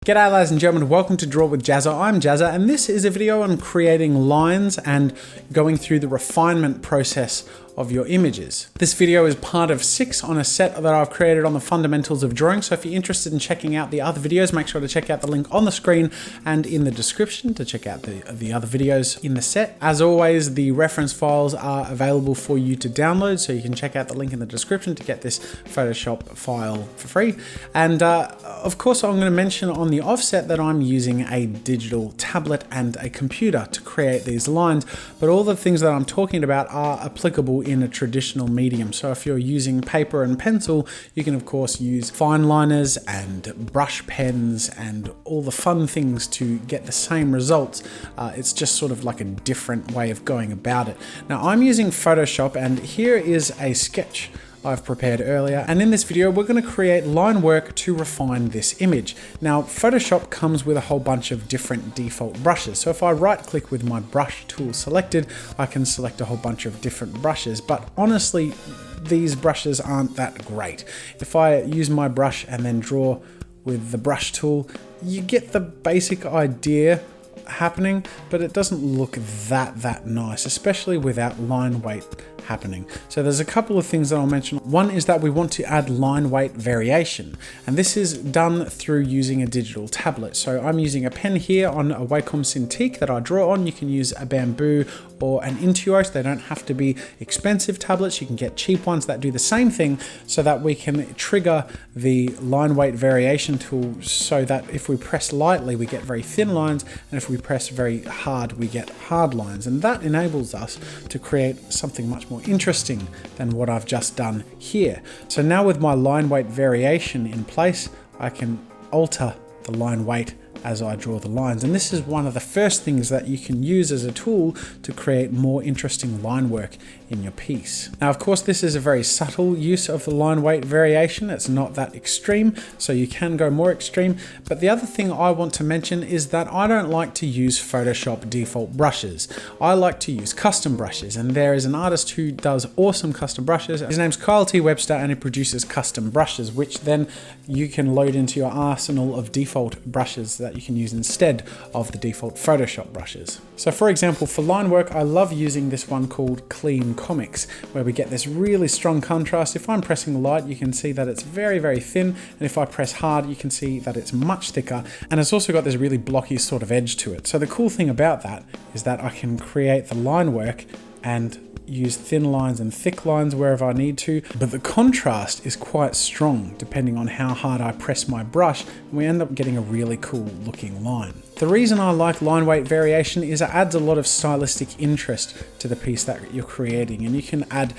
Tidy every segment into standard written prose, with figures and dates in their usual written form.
G'day ladies and gentlemen, welcome to Draw with Jazza. I'm Jazza and this is a video on creating lines and going through the refinement process of your images. This video is part of 6 on a set that I've created on the fundamentals of drawing. So if you're interested in checking out the other videos, make sure to check out the link on the screen and in the description to check out the other videos in the set. As always, the reference files are available for you to download, so you can check out the link in the description to get this Photoshop file for free. And of course, I'm going to mention on the offset that I'm using a digital tablet and a computer to create these lines, but all the things that I'm talking about are applicable in a traditional medium. So if you're using paper and pencil, you can of course use fine liners and brush pens and all the fun things to get the same results. It's just sort of like a different way of going about it. Now I'm using Photoshop, and here is a sketch I've prepared earlier, and in this video we're going to create line work to refine this image. Now Photoshop comes with a whole bunch of different default brushes, so if I right click with my brush tool selected, I can select a whole bunch of different brushes, but honestly these brushes aren't that great. If I use my brush and then draw with the brush tool, you get the basic idea happening, but it doesn't look that nice, especially without line weight happening. So there's a couple of things that I'll mention. One is that we want to add line weight variation, and this is done through using a digital tablet. So I'm using a pen here on a Wacom Cintiq that I draw on. You can use a Bamboo or an Intuos. They don't have to be expensive tablets. You can get cheap ones that do the same thing, so that we can trigger the line weight variation tool, so that if we press lightly we get very thin lines, and if we press very hard we get hard lines, and that enables us to create something much more interesting than what I've just done here. So now with my line weight variation in place, I can alter the line weight as I draw the lines, and this is one of the first things that you can use as a tool to create more interesting line work in your piece. Now of course this is a very subtle use of the line weight variation. It's not that extreme, so you can go more extreme. But the other thing I want to mention is that I don't like to use Photoshop default brushes. I like to use custom brushes, and there is an artist who does awesome custom brushes. His name's Kyle T. Webster, and he produces custom brushes, which then you can load into your arsenal of default brushes that you can use instead of the default Photoshop brushes. So for example, for line work, I love using this one called Clean Comics, where we get this really strong contrast. If I'm pressing light, you can see that it's very thin, and if I press hard, you can see that it's much thicker, and it's also got this really blocky sort of edge to it. So the cool thing about that is that I can create the line work and use thin lines and thick lines wherever I need to, but the contrast is quite strong depending on how hard I press my brush, and we end up getting a really cool looking line. The reason I like line weight variation is it adds a lot of stylistic interest to the piece that you're creating, and you can add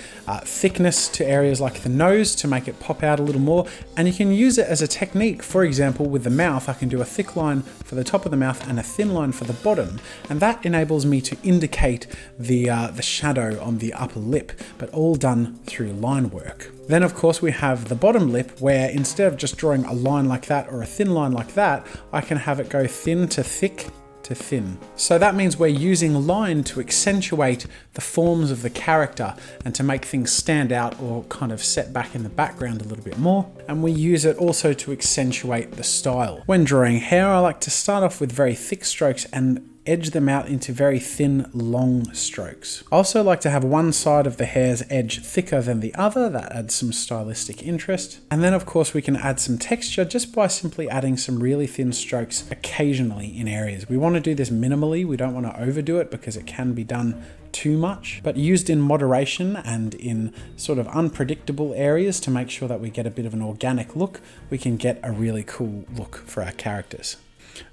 thickness to areas like the nose to make it pop out a little more, and you can use it as a technique. For example, with the mouth, I can do a thick line for the top of the mouth and a thin line for the bottom, and that enables me to indicate the shadow on the upper lip, but all done through line work. Then of course we have the bottom lip, where instead of just drawing a line like that or a thin line like that, I can have it go thin to thick to thin. So that means we're using line to accentuate the forms of the character and to make things stand out or kind of set back in the background a little bit more. And we use it also to accentuate the style. When drawing hair, I like to start off with very thick strokes and edge them out into very thin, long strokes. I also like to have one side of the hair's edge thicker than the other. That adds some stylistic interest. And then of course we can add some texture just by simply adding some really thin strokes occasionally in areas. We want to do this minimally. We don't want to overdo it because it can be done too much, but used in moderation and in sort of unpredictable areas to make sure that we get a bit of an organic look, we can get a really cool look for our characters.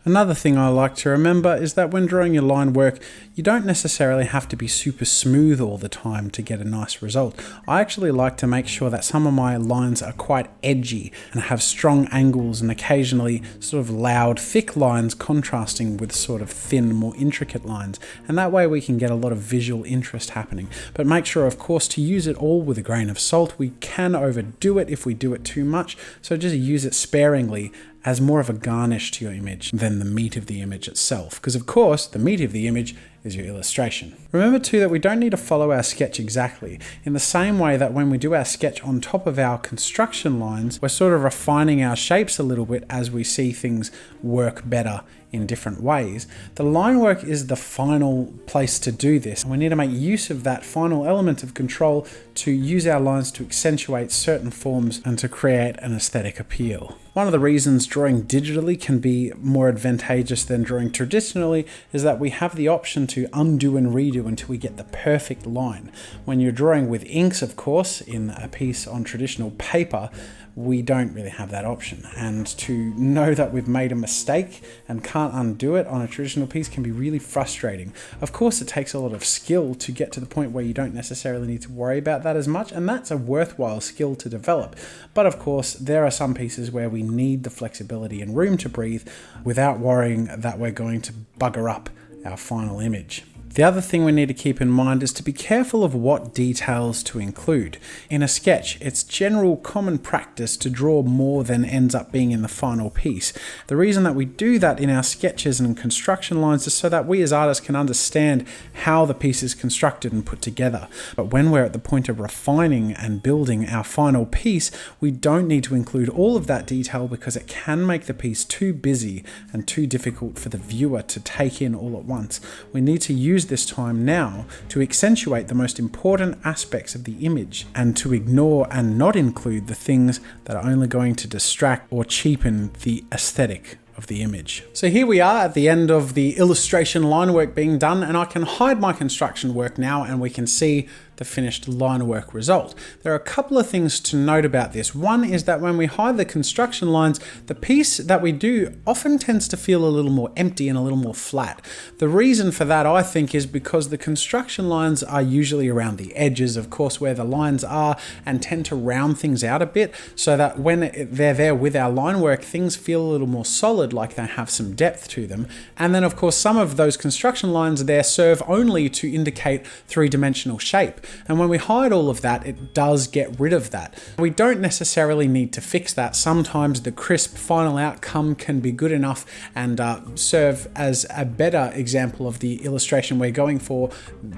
Another thing I like to remember is that when drawing your line work, you don't necessarily have to be super smooth all the time to get a nice result. I actually like to make sure that some of my lines are quite edgy and have strong angles and occasionally sort of loud, thick lines contrasting with sort of thin, more intricate lines. And that way we can get a lot of visual interest happening. But make sure, of course, to use it all with a grain of salt. We can overdo it if we do it too much, so just use it sparingly as more of a garnish to your image than the meat of the image itself. Because of course, the meat of the image is your illustration. Remember too that we don't need to follow our sketch exactly. In the same way that when we do our sketch on top of our construction lines, we're sort of refining our shapes a little bit as we see things work better in different ways. The line work is the final place to do this. And we need to make use of that final element of control to use our lines to accentuate certain forms and to create an aesthetic appeal. One of the reasons drawing digitally can be more advantageous than drawing traditionally is that we have the option to undo and redo until we get the perfect line. When you're drawing with inks, of course, in a piece on traditional paper, we don't really have that option. And to know that we've made a mistake and can't undo it on a traditional piece can be really frustrating. Of course, it takes a lot of skill to get to the point where you don't necessarily need to worry about that as much, and that's a worthwhile skill to develop. But of course, there are some pieces where we need the flexibility and room to breathe without worrying that we're going to bugger up our final image. The other thing we need to keep in mind is to be careful of what details to include. In a sketch, it's general common practice to draw more than ends up being in the final piece. The reason that we do that in our sketches and construction lines is so that we as artists can understand how the piece is constructed and put together. But when we're at the point of refining and building our final piece, we don't need to include all of that detail because it can make the piece too busy and too difficult for the viewer to take in all at once. We need to use this time now to accentuate the most important aspects of the image and to ignore and not include the things that are only going to distract or cheapen the aesthetic of the image. So here we are at the end of the illustration line work being done, and I can hide my construction work now and we can see the finished line work result. There are a couple of things to note about this. One is that when we hide the construction lines, the piece that we do often tends to feel a little more empty and a little more flat. The reason for that, I think, is because the construction lines are usually around the edges, of course, where the lines are, and tend to round things out a bit so that when they're there with our line work, things feel a little more solid, like they have some depth to them. And then, of course, some of those construction lines there serve only to indicate three-dimensional shape. And when we hide all of that, it does get rid of that. We don't necessarily need to fix that. Sometimes the crisp final outcome can be good enough and serve as a better example of the illustration we're going for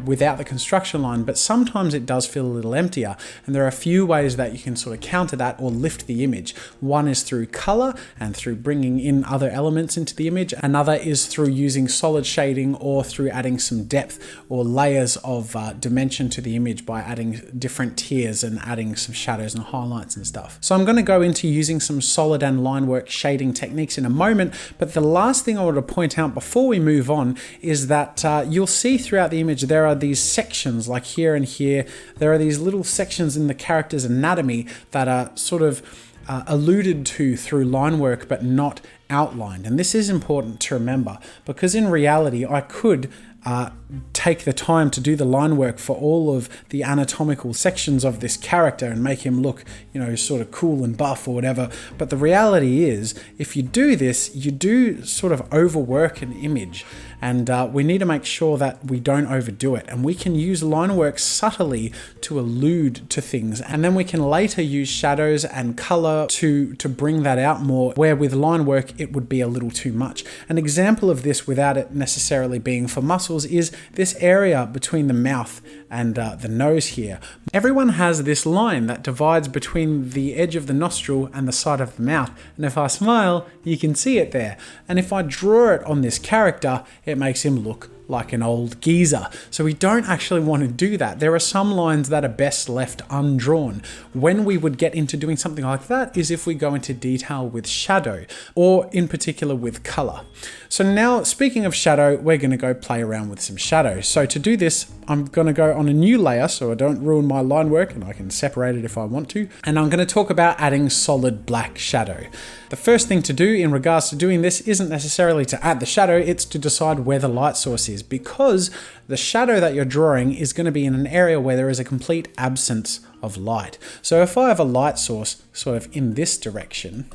without the construction line, but sometimes it does feel a little emptier. And there are a few ways that you can sort of counter that or lift the image. One is through color and through bringing in other elements into the image. Another is through using solid shading or through adding some depth or layers of dimension to the image by adding different tiers and adding some shadows and highlights and stuff. So I'm going to go into using some solid and line work shading techniques in a moment, but the last thing I want to point out before we move on is that you'll see throughout the image there are these sections, like here and here. There are these little sections in the character's anatomy that are sort of alluded to through line work but not outlined. And this is important to remember because in reality I could take the time to do the line work for all of the anatomical sections of this character and make him look, you know, sort of cool and buff or whatever. But the reality is, if you do this, you do sort of overwork an image. And we need to make sure that we don't overdo it. And we can use line work subtly to allude to things. And then we can later use shadows and color to bring that out more, where with line work, it would be a little too much. An example of this without it necessarily being for muscles is this area between the mouth and the nose here. Everyone has this line that divides between the edge of the nostril and the side of the mouth. And if I smile, you can see it there. And if I draw it on this character, it makes him look like an old geezer. So we don't actually want to do that. There are some lines that are best left undrawn. When we would get into doing something like that is if we go into detail with shadow, or in particular with color. So now, speaking of shadow, we're going to go play around with some shadow. So to do this, I'm going to go on a new layer so I don't ruin my line work, and I can separate it if I want to. And I'm going to talk about adding solid black shadow. The first thing to do in regards to doing this isn't necessarily to add the shadow, it's to decide where the light source is, because the shadow that you're drawing is going to be in an area where there is a complete absence of light. So if I have a light source sort of in this direction,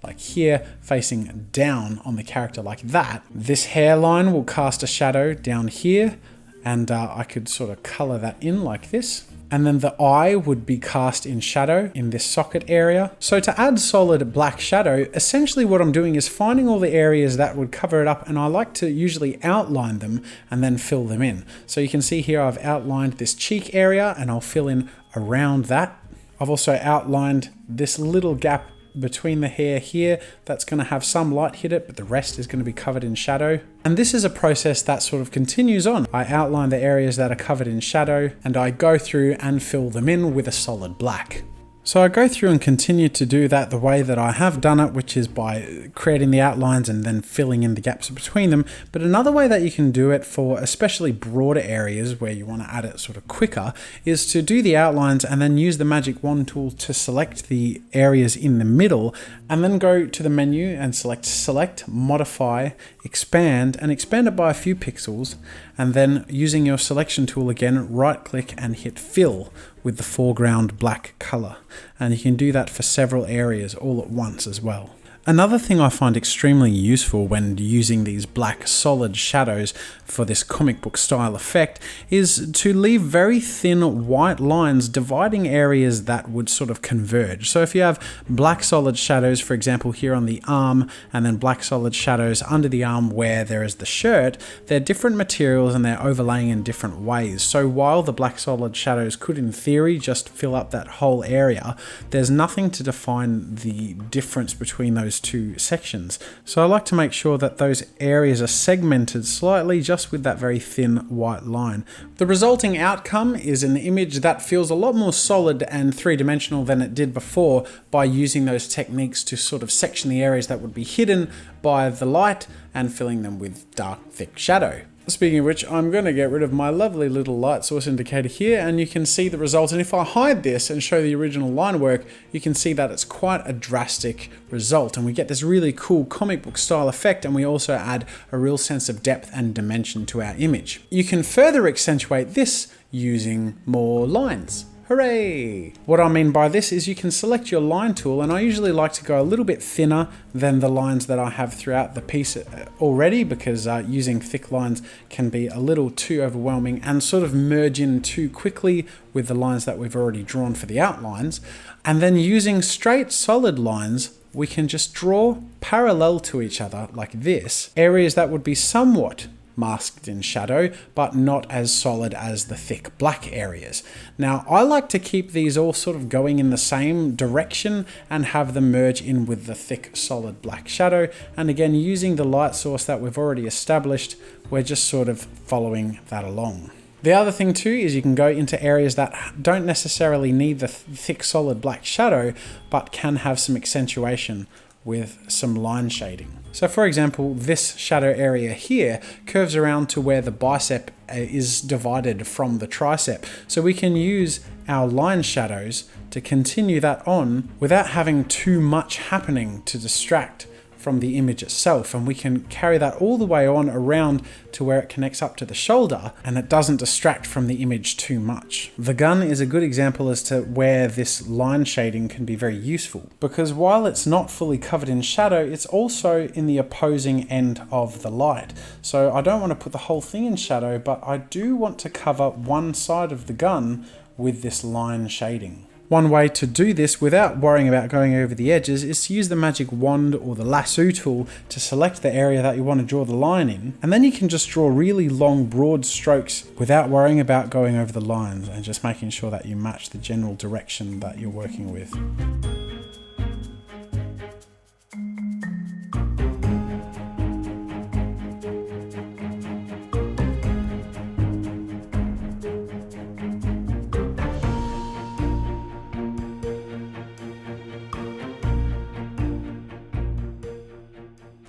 like here, facing down on the character like that, this hairline will cast a shadow down here, and I could sort of color that in like this. And then the eye would be cast in shadow in this socket area. So to add solid black shadow, essentially what I'm doing is finding all the areas that would cover it up, and I like to usually outline them and then fill them in. So you can see here I've outlined this cheek area and I'll fill in around that. I've also outlined this little gap between the hair here that's going to have some light hit it, but the rest is going to be covered in shadow. And this is a process that sort of continues on. I outline the areas that are covered in shadow and I go through and fill them in with a solid black. So I go through and continue to do that the way that I have done it, which is by creating the outlines and then filling in the gaps between them. But another way that you can do it for especially broader areas where you want to add it sort of quicker is to do the outlines and then use the magic wand tool to select the areas in the middle, and then go to the menu and select, modify, expand, and expand it by a few pixels. And then using your selection tool again, right click and hit fill with the foreground black color. And you can do that for several areas all at once as well. Another thing I find extremely useful when using these black solid shadows for this comic book style effect is to leave very thin white lines dividing areas that would sort of converge. So if you have black solid shadows, for example, here on the arm, and then black solid shadows under the arm where there is the shirt, they're different materials and they're overlaying in different ways. So while the black solid shadows could in theory just fill up that whole area, there's nothing to define the difference between those two sections. So I like to make sure that those areas are segmented slightly just with that very thin white line. The resulting outcome is an image that feels a lot more solid and three-dimensional than it did before by using those techniques to sort of section the areas that would be hidden by the light and filling them with dark, thick shadow. Speaking of which, I'm going to get rid of my lovely little light source indicator here, and you can see the result. And if I hide this and show the original line work, you can see that it's quite a drastic result, and we get this really cool comic book style effect, and we also add a real sense of depth and dimension to our image. You can further accentuate this using more lines. Hooray! What I mean by this is you can select your line tool, and I usually like to go a little bit thinner than the lines that I have throughout the piece already, because using thick lines can be a little too overwhelming and sort of merge in too quickly with the lines that we've already drawn for the outlines. And then using straight solid lines, we can just draw parallel to each other like this, areas that would be somewhat masked in shadow, but not as solid as the thick black areas. Now, I like to keep these all sort of going in the same direction and have them merge in with the thick, solid black shadow. And again, using the light source that we've already established, we're just sort of following that along. The other thing too is you can go into areas that don't necessarily need the thick, solid black shadow, but can have some accentuation with some line shading. So for example, this shadow area here curves around to where the bicep is divided from the tricep. So we can use our line shadows to continue that on without having too much happening to distract from the image itself, and we can carry that all the way on around to where it connects up to the shoulder and it doesn't distract from the image too much. The gun is a good example as to where this line shading can be very useful, because while it's not fully covered in shadow, it's also in the opposing end of the light. So I don't want to put the whole thing in shadow, but I do want to cover one side of the gun with this line shading. One way to do this without worrying about going over the edges is to use the magic wand or the lasso tool to select the area that you want to draw the line in, and then you can just draw really long broad strokes without worrying about going over the lines and just making sure that you match the general direction that you're working with.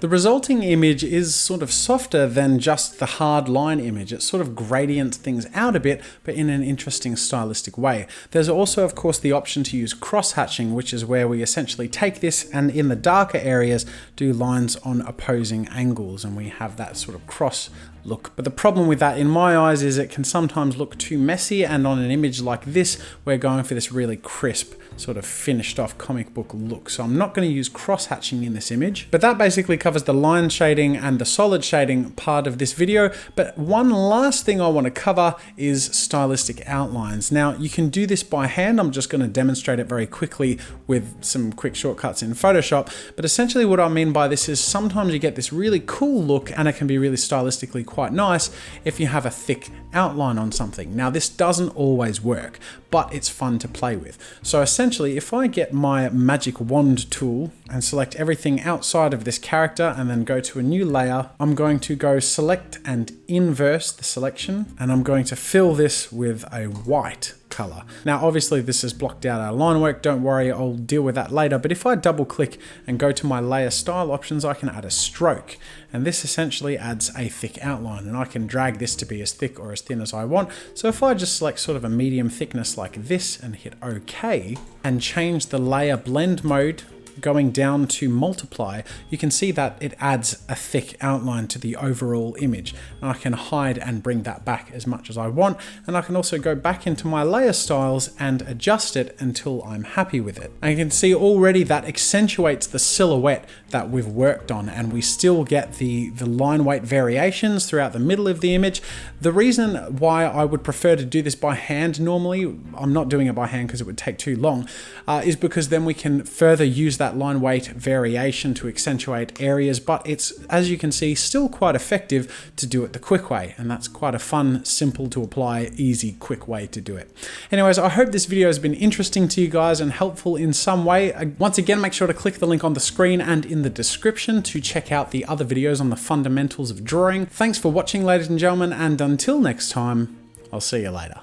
The resulting image is sort of softer than just the hard line image. It sort of gradients things out a bit, but in an interesting stylistic way. There's also, of course, the option to use cross-hatching, which is where we essentially take this and in the darker areas do lines on opposing angles, and we have that sort of cross look. But the problem with that in my eyes is it can sometimes look too messy, and on an image like this, we're going for this really crisp, sort of finished off comic book look. So I'm not going to use cross-hatching in this image, but that basically covers the line shading and the solid shading part of this video. But one last thing I want to cover is stylistic outlines. Now you can do this by hand. I'm just going to demonstrate it very quickly with some quick shortcuts in Photoshop. But essentially what I mean by this is sometimes you get this really cool look, and it can be really stylistically quite nice if you have a thick outline on something. Now this doesn't always work, but it's fun to play with. So essentially, if I get my magic wand tool and select everything outside of this character and then go to a new layer, I'm going to go select and inverse the selection, and I'm going to fill this with a white color. Now obviously this has blocked out our line work, don't worry, I'll deal with that later. But if I double click and go to my layer style options, I can add a stroke, and this essentially adds a thick outline, and I can drag this to be as thick or as thin as I want. So if I just select sort of a medium thickness like this and hit OK and change the layer blend mode going down to multiply, you can see that it adds a thick outline to the overall image. And I can hide and bring that back as much as I want. And I can also go back into my layer styles and adjust it until I'm happy with it. And you can see already that accentuates the silhouette that we've worked on, and we still get the line weight variations throughout the middle of the image. The reason why I would prefer to do this by hand normally, I'm not doing it by hand because it would take too long, is because then we can further use that line weight variation to accentuate areas, but it's, as you can see, still quite effective to do it the quick way, and that's quite a fun, simple to apply, easy, quick way to do it. Anyways, I hope this video has been interesting to you guys and helpful in some way. Once again, make sure to click the link on the screen and in the description to check out the other videos on the fundamentals of drawing. Thanks for watching, ladies and gentlemen, and until next time, I'll see you later.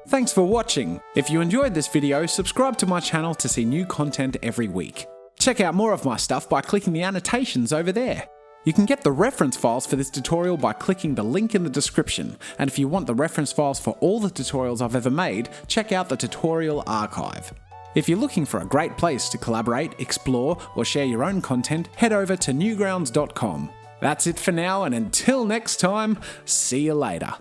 Thanks for watching. If you enjoyed this video, subscribe to my channel to see new content every week. Check out more of my stuff by clicking the annotations over there. You can get the reference files for this tutorial by clicking the link in the description, and if you want the reference files for all the tutorials I've ever made, check out the tutorial archive. If you're looking for a great place to collaborate, explore, or share your own content, head over to newgrounds.com. That's it for now, and until next time, see you later.